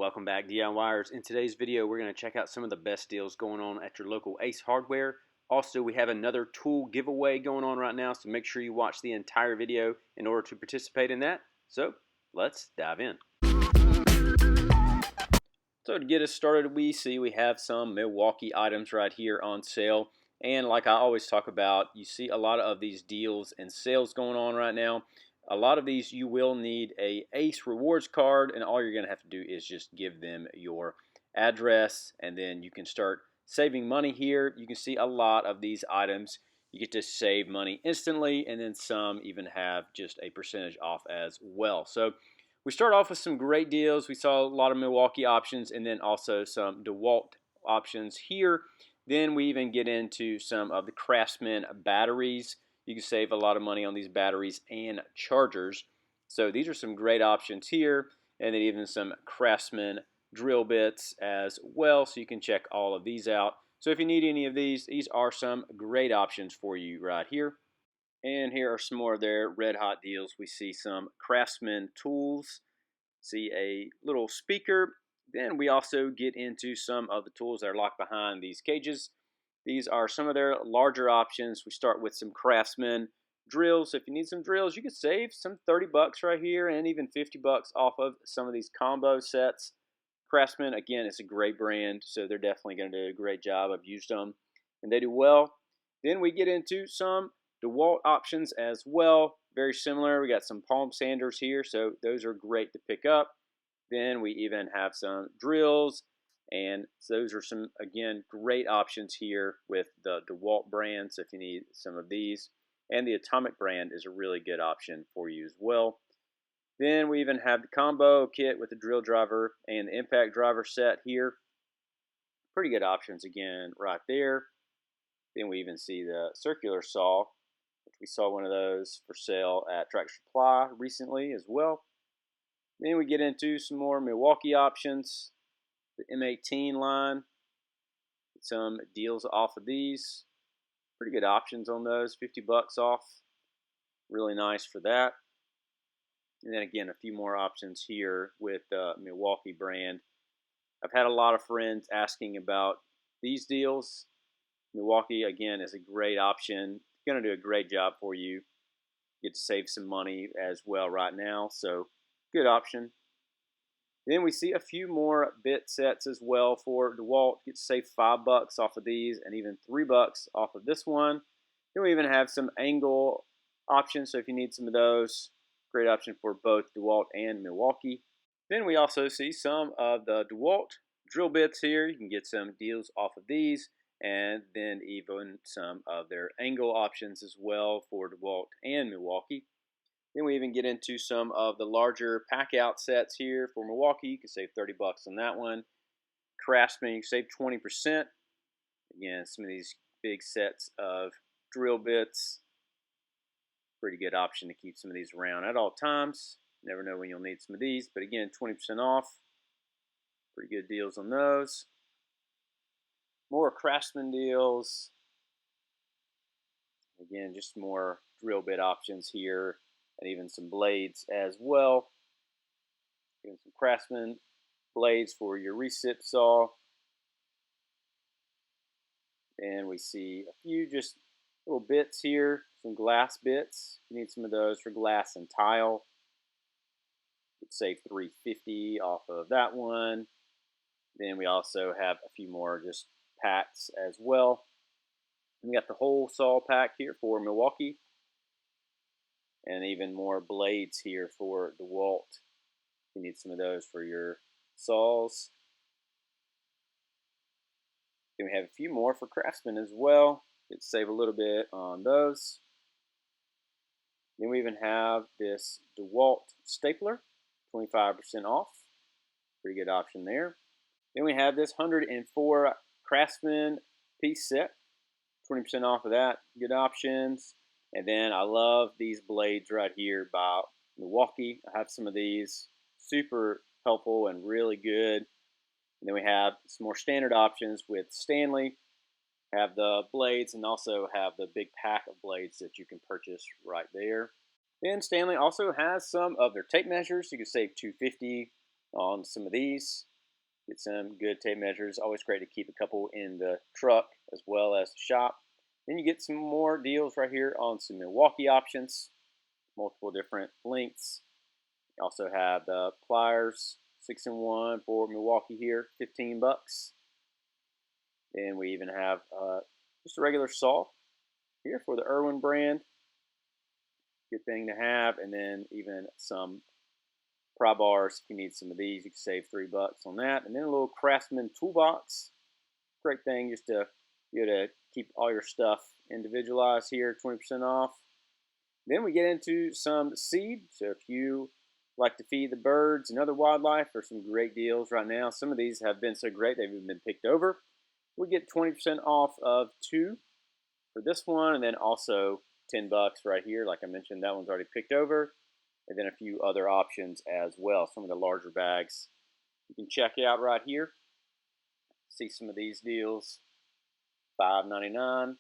Welcome back, DIYers. In today's video, we're going to check out some of the best deals going on at your local Ace Hardware. Also, we have another tool giveaway going on right now, so make sure you watch the entire video in order to participate in that. So, let's dive in. So to get us started, we have some Milwaukee items right here on sale. And like I always talk about, you see a lot of these deals and sales going on right now. A lot of these you will need a Ace Rewards card, and all you're going to have to do is just give them your address, and then you can start saving money here. You can see a lot of these items. You get to save money instantly, and then some even have just a percentage off as well. So we start off with some great deals. We saw a lot of Milwaukee options and then also some DeWalt options here. Then we even get into some of the Craftsman batteries. You can save a lot of money on these batteries and chargers. So these are some great options here. And then even some Craftsman drill bits as well. So you can check all of these out. So if you need any of these are some great options for you right here. And here are some more of their red hot deals. We see some Craftsman tools, see a little speaker. Then we also get into some of the tools that are locked behind these cages. These are some of their larger options. We start with some Craftsman drills. If you need some drills, you can save some 30 bucks right here and even 50 bucks off of some of these combo sets. Craftsman, again, is a great brand, so they're definitely going to do a great job. I've used them, and they do well. Then we get into some DeWalt options as well. Very similar. We got some palm sanders here, so those are great to pick up. Then we even have some drills, and those are some, again, great options here with the DeWalt brand. So if you need some of these, and the Atomic brand is a really good option for you as well. Then we even have the combo kit with the drill driver and the impact driver set here. Pretty good options again right there. Then we even see the circular saw, which we saw one of those for sale at Tractor Supply recently as well. Then we get into some more Milwaukee options, the M18 line. Some deals off of these. Pretty good options on those, 50 bucks off. Really nice for that. And then again, a few more options here with the Milwaukee brand. I've had a lot of friends asking about these deals. Milwaukee, again, is a great option. Going to do a great job for you. Get to save some money as well right now, so good option. Then we see a few more bit sets as well for DeWalt. Get to save 5 bucks off of these and even 3 bucks off of this one. Then we even have some angle options, so if you need some of those, great option for both DeWalt and Milwaukee. Then we also see some of the DeWalt drill bits here. You can get some deals off of these, and then even some of their angle options as well for DeWalt and Milwaukee. Then we even get into some of the larger pack out sets here for Milwaukee. You can save 30 bucks on that one. Craftsman, you can save 20%. Again, some of these big sets of drill bits. Pretty good option to keep some of these around at all times. Never know when you'll need some of these, but again, 20% off. Pretty good deals on those. More Craftsman deals. Again, just more drill bit options here, and even some blades as well. Even some Craftsman blades for your recip saw. And we see a few just little bits here, some glass bits. You need some of those for glass and tile. You'd save $3.50 off of that one. Then we also have a few more just packs as well. And we got the whole saw pack here for Milwaukee. And even more blades here for DeWalt. You need some of those for your saws. Then we have a few more for Craftsman as well. You can save a little bit on those. Then we even have this DeWalt stapler, 25% off. Pretty good option there. Then we have this 104 Craftsman piece set, 20% off of that. Good options. And then I love these blades right here by Milwaukee. I have some of these. Super helpful and really good. And then we have some more standard options with Stanley. Have the blades and also have the big pack of blades that you can purchase right there. Then Stanley also has some of their tape measures. You can save $2.50 on some of these. Get some good tape measures. Always great to keep a couple in the truck as well as the shop. Then you get some more deals right here on some Milwaukee options, multiple different lengths. You also have the pliers, 6-in-1 for Milwaukee here, 15 bucks. Then we even have just a regular saw here for the Irwin brand. Good thing to have. And then even some pry bars. If you need some of these, you can save $3 on that. And then a little Craftsman toolbox. Great thing just to be able to keep all your stuff individualized here, 20% off. Then we get into some seed. So if you like to feed the birds and other wildlife, there's some great deals right now. Some of these have been so great they've even been picked over. We get 20% off of 2 for this one, and then also 10 bucks right here. Like I mentioned, that one's already picked over. And then a few other options as well. Some of the larger bags you can check out right here. See some of these deals, $5.99.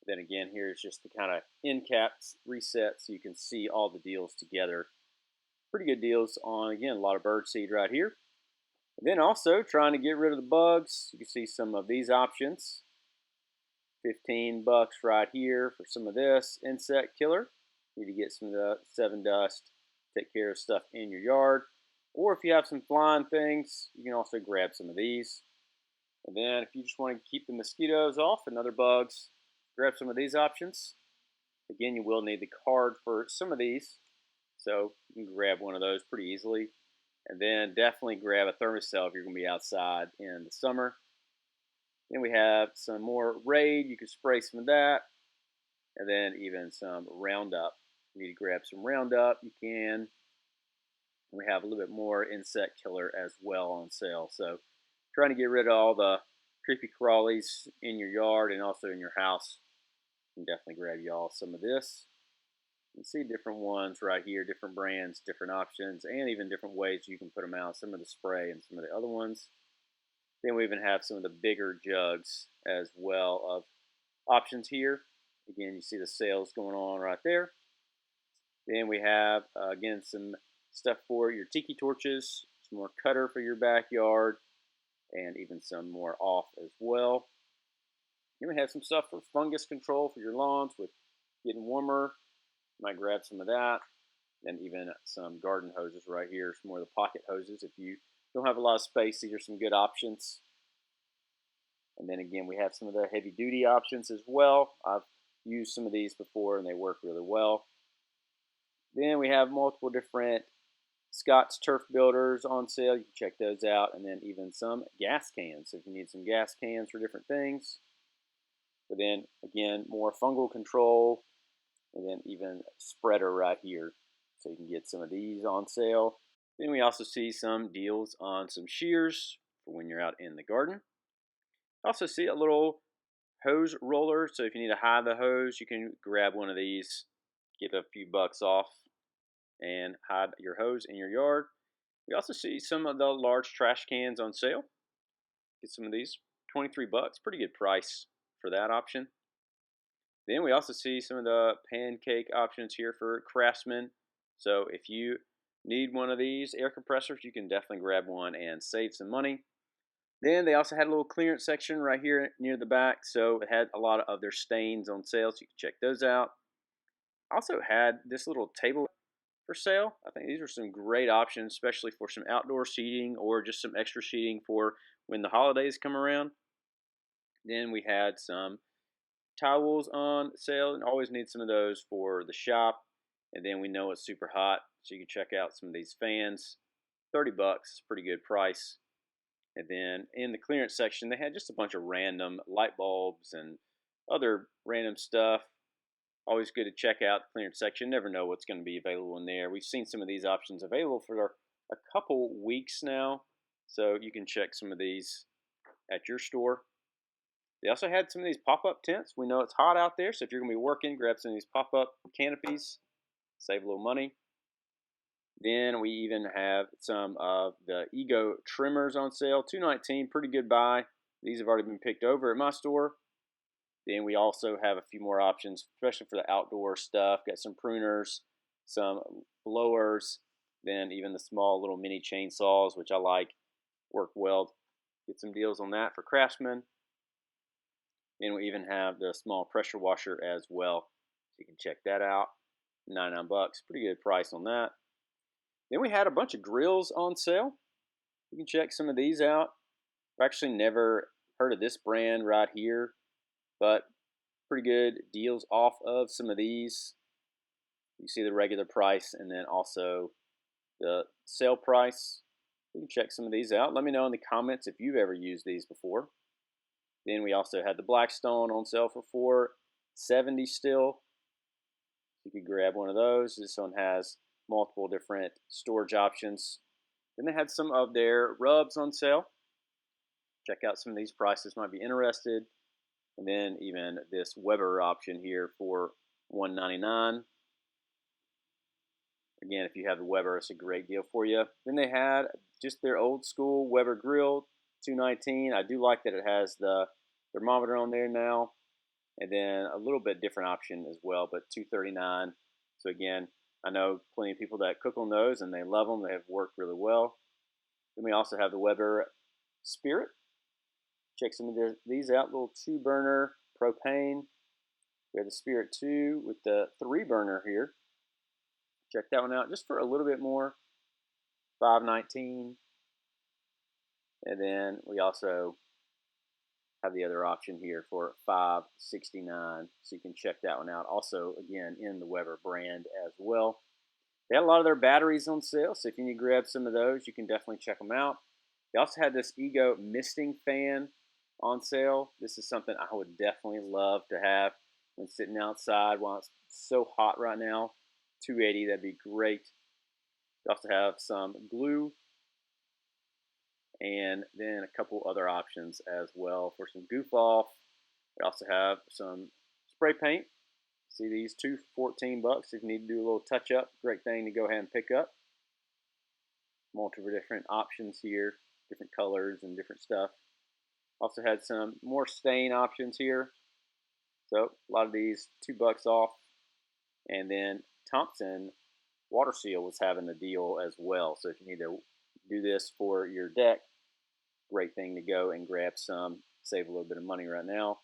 Then again, here's just the kind of end caps reset so you can see all the deals together. Pretty good deals on, again, a lot of bird seed right here. And then also trying to get rid of the bugs. You can see some of these options. 15 bucks right here for some of this insect killer. You need to get some of the 7 dust, take care of stuff in your yard. Or if you have some flying things, you can also grab some of these. And then if you just want to keep the mosquitoes off and other bugs, grab some of these options. Again, you will need the card for some of these, so you can grab one of those pretty easily. And then definitely grab a thermocell if you're going to be outside in the summer. Then we have some more Raid. You can spray some of that. And then even some Roundup. If you need to grab some Roundup, you can. We have a little bit more insect killer as well on sale. So trying to get rid of all the creepy crawlies in your yard and also in your house. You can definitely grab y'all some of this. You can see different ones right here, different brands, different options, and even different ways you can put them out. Some of the spray and some of the other ones. Then we even have some of the bigger jugs as well of options here. Again, you see the sales going on right there. Then we have, again, some stuff for your tiki torches, some more cutter for your backyard, and even some more off as well. Then we have some stuff for fungus control for your lawns with getting warmer. You might grab some of that. And even some garden hoses right here, some more of the pocket hoses. If you don't have a lot of space, these are some good options. And then again, we have some of the heavy duty options as well. I've used some of these before and they work really well. Then we have multiple different Scott's turf builders on sale. You can check those out. And then even some gas cans. So if you need some gas cans for different things. But then again, more fungal control. And then even spreader right here. So you can get some of these on sale. Then we also see some deals on some shears for when you're out in the garden. Also see a little hose roller. So if you need to hide the hose, you can grab one of these, get a few bucks off, and hide your hose in your yard. We also see some of the large trash cans on sale. Get some of these, 23 bucks, pretty good price for that option. Then we also see some of the pancake options here for Craftsman. So if you need one of these air compressors, you can definitely grab one and save some money. Then they also had a little clearance section right here near the back. So it had a lot of their stains on sale, so you can check those out. Also had this little table for sale. I think these are some great options, especially for some outdoor seating or just some extra seating for when the holidays come around. Then we had some towels on sale, and always need some of those for the shop. And then we know it's super hot, so you can check out some of these fans. 30 bucks, pretty good price. And then in the clearance section, they had just a bunch of random light bulbs and other random stuff. Always good to check out the clearance section. Never know what's going to be available in there. We've seen some of these options available for a couple weeks now, so you can check some of these at your store. They also had some of these pop-up tents. We know it's hot out there, so if you're going to be working, grab some of these pop-up canopies, save a little money. Then we even have some of the Ego trimmers on sale, $2.19, pretty good buy. These have already been picked over at my store. Then we also have a few more options, especially for the outdoor stuff. Got some pruners, some blowers, then even the small little mini chainsaws, which I like. work well. Get some deals on that for craftsmen. Then we even have the small pressure washer as well. So you can check that out. 99 bucks, pretty good price on that. Then we had a bunch of grills on sale. You can check some of these out. I've actually never heard of this brand right here, but pretty good deals off of some of these. You see the regular price and then also the sale price. You can check some of these out. Let me know in the comments if you've ever used these before. Then we also had the Blackstone on sale for $4.70 still. You could grab one of those. This one has multiple different storage options. Then they had some of their rubs on sale. Check out some of these prices, might be interested. And then even this Weber option here for $1.99. Again, if you have the Weber, it's a great deal for you. Then they had just their old school Weber grill, $2.19. I do like that it has the thermometer on there now. And then a little bit different option as well, but $2.39. So again, I know plenty of people that cook on those and they love them. They have worked really well. Then we also have the Weber Spirit. Check some of these out. Little 2-burner propane. We have the Spirit 2 with the 3-burner here. Check that one out just for a little bit more. $5.19. And then we also have the other option here for $5.69. So you can check that one out. Also, again, in the Weber brand as well. They had a lot of their batteries on sale, so if you need to grab some of those, you can definitely check them out. They also had this Ego misting fan on sale. This is something I would definitely love to have when sitting outside while it's so hot right now. $2.80, that'd be great. They also have some glue and then a couple other options as well for some goof off. We also have some spray paint. See these two for $14 if you need to do a little touch up. Great thing to go ahead and pick up. Multiple different options here, different colors and different stuff. Also had some more stain options here. So a lot of these $2 off. And then Thompson Water Seal was having a deal as well. So if you need to do this for your deck, great thing to go and grab some, save a little bit of money right now.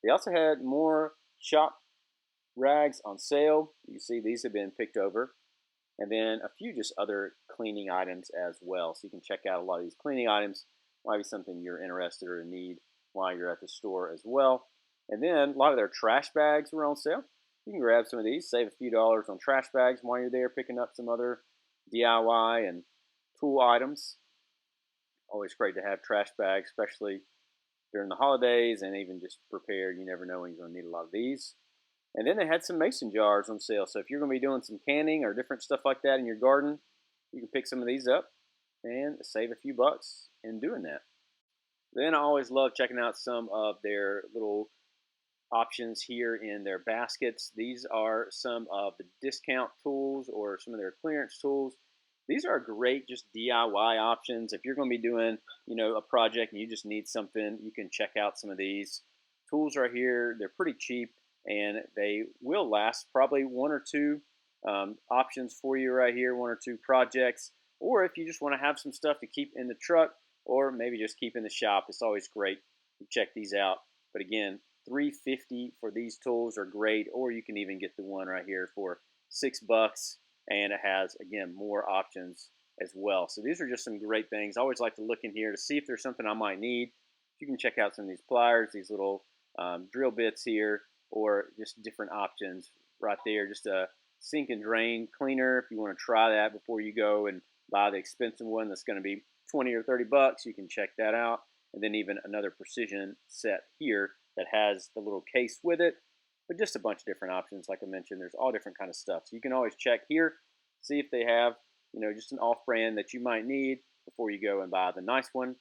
They also had more shop rags on sale. You see these have been picked over. And then a few just other cleaning items as well. So you can check out a lot of these cleaning items. Might be something you're interested or need while you're at the store as well. And then a lot of their trash bags were on sale. You can grab some of these, save a few dollars on trash bags while you're there picking up some other DIY and tool items. Always great to have trash bags, especially during the holidays and even just prepared. You never know when you're going to need a lot of these. And then they had some mason jars on sale. So if you're going to be doing some canning or different stuff like that in your garden, you can pick some of these up and save a few bucks in doing that. Then I always love checking out some of their little options here in their baskets. These are some of the discount tools or some of their clearance tools. These are great just DIY options. If you're going to be doing, a project and you just need something, you can check out some of these tools right here. They're pretty cheap and they will last probably one or two options for you right here, one or two projects. Or if you just want to have some stuff to keep in the truck or maybe just keep in the shop, it's always great to check these out. But again, $3.50 for these tools are great, or you can even get the one right here for $6, and it has, again, more options as well. So these are just some great things. I always like to look in here to see if there's something I might need. You can check out some of these pliers, these little drill bits here, or just different options right there. Just a sink and drain cleaner if you want to try that before you go and buy the expensive one that's going to be $20 or $30. You can check that out. And then even another precision set here that has the little case with it, but just a bunch of different options. Like I mentioned, there's all different kind of stuff. So you can always check here, see if they have, just an off-brand that you might need before you go and buy the nice one.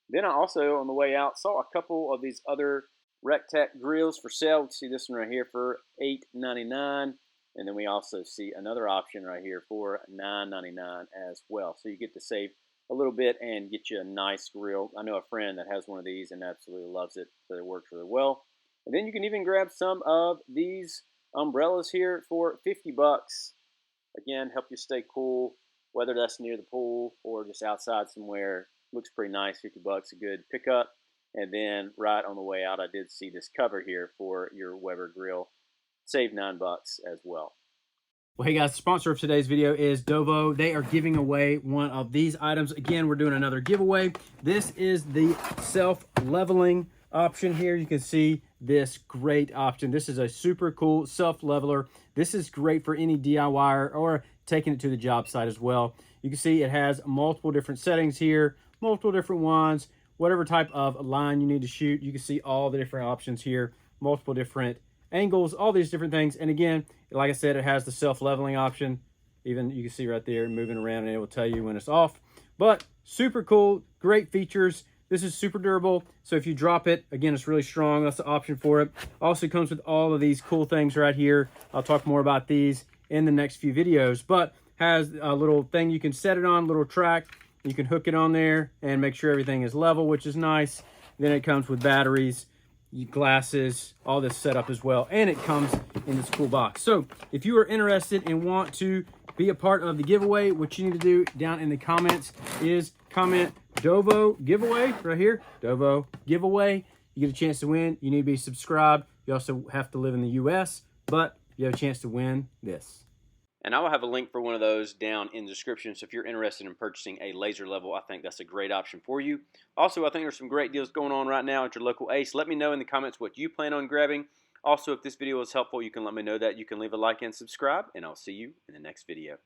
Then I also, on the way out, saw a couple of these other Rectech grills for sale. See this one right here for $8.99. And then we also see another option right here for $9.99 as well. So you get to save a little bit and get you a nice grill. I know a friend that has one of these and absolutely loves it, so it works really well. And then you can even grab some of these umbrellas here for $50. Again, help you stay cool, whether that's near the pool or just outside somewhere. Looks pretty nice, 50 bucks, a good pickup. And then right on the way out, I did see this cover here for your Weber grill. Save $9 as well. Well, hey guys, the sponsor of today's video is Dovo. They are giving away one of these items. Again, we're doing another giveaway. This is the self-leveling option here. You can see this great option. This is a super cool self-leveler. This is great for any DIYer or taking it to the job site as well. You can see it has multiple different settings here, multiple different ones, whatever type of line you need to shoot. You can see all the different options here, multiple different angles, all these different things. And again, like I said, it has the self-leveling option. Even you can see right there moving around, and it will tell you when it's off. But super cool, great features. This is super durable, so if you drop it, again, it's really strong. That's the option for it. Also comes with all of these cool things right here. I'll talk more about these in the next few videos, but has a little thing you can set it on, little track. You can hook it on there and make sure everything is level, which is nice. Then it comes with batteries, glasses, all this setup as well, and it comes in this cool box. So if you are interested and want to be a part of the giveaway, what you need to do down in the comments is comment Dovo giveaway right here, Dovo giveaway. You get a chance to win. You need to be subscribed. You also have to live in the US, but you have a chance to win this. And I will have a link for one of those down in the description. So if you're interested in purchasing a laser level, I think that's a great option for you. Also, I think there's some great deals going on right now at your local Ace. Let me know in the comments what you plan on grabbing. Also, if this video was helpful, you can let me know that. You can leave a like and subscribe, and I'll see you in the next video.